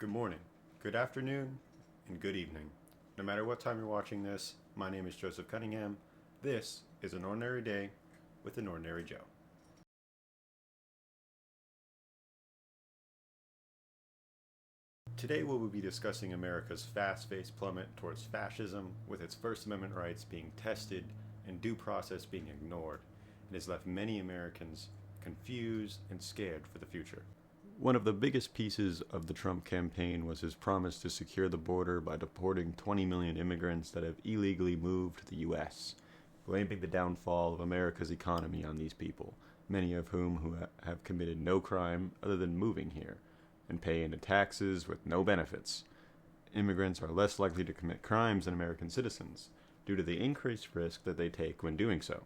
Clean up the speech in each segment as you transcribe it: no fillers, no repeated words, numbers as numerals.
Good morning, good afternoon, and good evening. No matter what time you're watching this, my name is Joseph Cunningham. This is An Ordinary Day with an Ordinary Joe. Today we will be discussing America's fast-paced plummet towards fascism, with its First Amendment rights being tested and due process being ignored. It has left many Americans confused and scared for the future. One of the biggest pieces of the Trump campaign was his promise to secure the border by deporting 20 million immigrants that have illegally moved to the U.S., blaming the downfall of America's economy on these people, many of whom have committed no crime other than moving here, and pay into taxes with no benefits. Immigrants are less likely to commit crimes than American citizens, due to the increased risk that they take when doing so.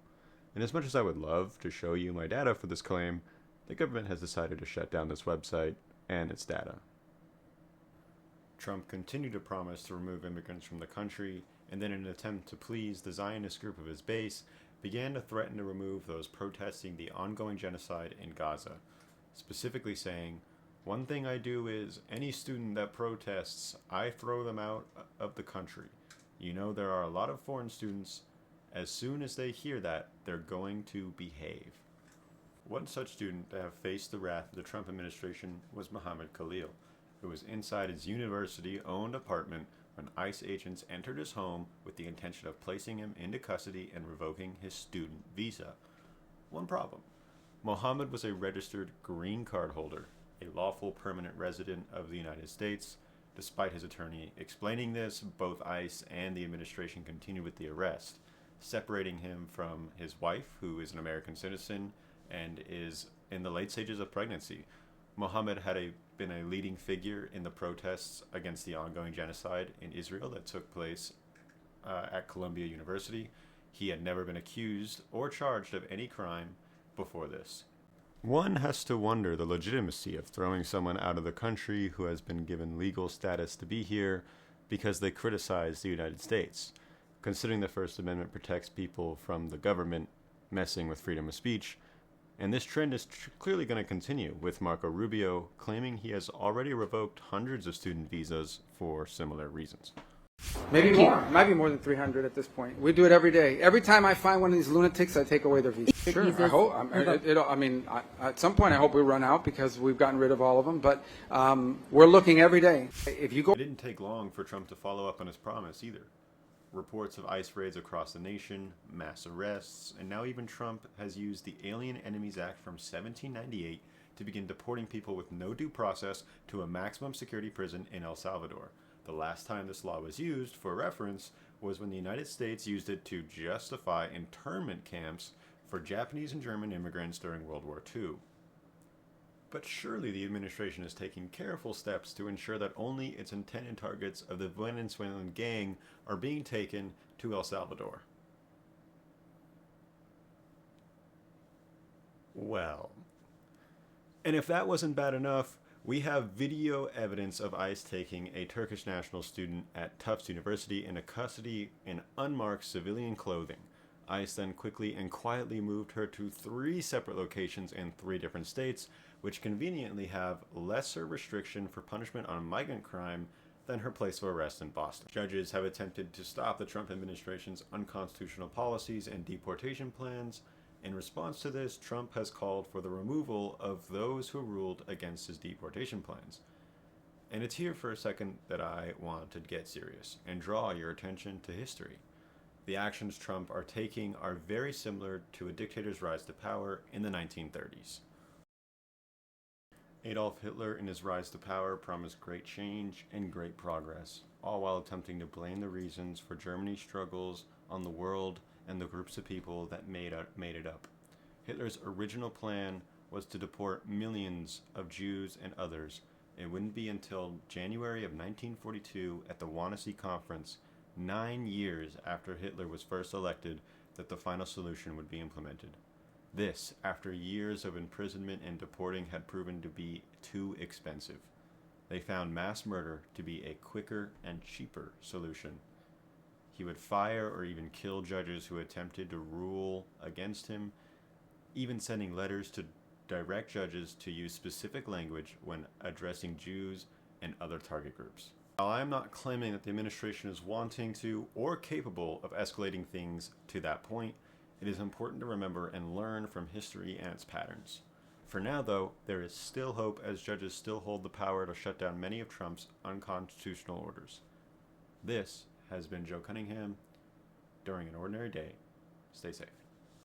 And as much as I would love to show you my data for this claim, the government has decided to shut down this website and its data. Trump continued to promise to remove immigrants from the country, and then in an attempt to please the Zionist group of his base, began to threaten to remove those protesting the ongoing genocide in Gaza, specifically saying, "One thing I do is, any student that protests, I throw them out of the country. You know there are a lot of foreign students. As soon as they hear that, they're going to behave." One such student to have faced the wrath of the Trump administration was Muhammad Khalil, who was inside his university-owned apartment when ICE agents entered his home with the intention of placing him into custody and revoking his student visa. One problem: Muhammad was a registered green card holder, a lawful permanent resident of the United States. Despite his attorney explaining this, both ICE and the administration continued with the arrest, separating him from his wife, who is an American citizen and is in the late stages of pregnancy. Muhammad had been a leading figure in the protests against the ongoing genocide in Israel that took place at Columbia University. He had never been accused or charged of any crime before this. One has to wonder the legitimacy of throwing someone out of the country who has been given legal status to be here because they criticize the United States, considering the First Amendment protects people from the government messing with freedom of speech. And this trend is clearly going to continue, with Marco Rubio claiming he has already revoked hundreds of student visas for similar reasons. Maybe more. Might be more than 300 at this point. We do it every day. Every time I find one of these lunatics, I take away their visa. Sure, I hope. At some point, I hope we run out because we've gotten rid of all of them. But we're looking every day. If you go, it didn't take long for Trump to follow up on his promise either. Reports of ICE raids across the nation, mass arrests, and now even Trump has used the Alien Enemies Act from 1798 to begin deporting people with no due process to a maximum security prison in El Salvador. The last time this law was used, for reference, was when the United States used it to justify internment camps for Japanese and German immigrants during World War II. But surely the administration is taking careful steps to ensure that only its intended targets of the Venezuelan gang are being taken to El Salvador. Well, and if that wasn't bad enough, we have video evidence of ICE taking a Turkish national student at Tufts University into custody in unmarked civilian clothing. ICE then quickly and quietly moved her to 3 separate locations in 3 different states, which conveniently have lesser restriction for punishment on migrant crime than her place of arrest in Boston. Judges have attempted to stop the Trump administration's unconstitutional policies and deportation plans. In response to this, Trump has called for the removal of those who ruled against his deportation plans. And it's here for a second that I want to get serious and draw your attention to history. The actions Trump are taking are very similar to a dictator's rise to power in the 1930s. Adolf Hitler, in his rise to power, promised great change and great progress, all while attempting to blame the reasons for Germany's struggles on the world and the groups of people that made it up. Hitler's original plan was to deport millions of Jews and others. It wouldn't be until January of 1942 at the Wannsee Conference, 9 years after Hitler was first elected, that the final solution would be implemented. This, after years of imprisonment and deporting, had proven to be too expensive. They found mass murder to be a quicker and cheaper solution. He would fire or even kill judges who attempted to rule against him, even sending letters to direct judges to use specific language when addressing Jews and other target groups. While I am not claiming that the administration is wanting to or capable of escalating things to that point, it is important to remember and learn from history and its patterns. For now, though, there is still hope as judges still hold the power to shut down many of Trump's unconstitutional orders. This has been Joe Cunningham during an ordinary day. Stay safe.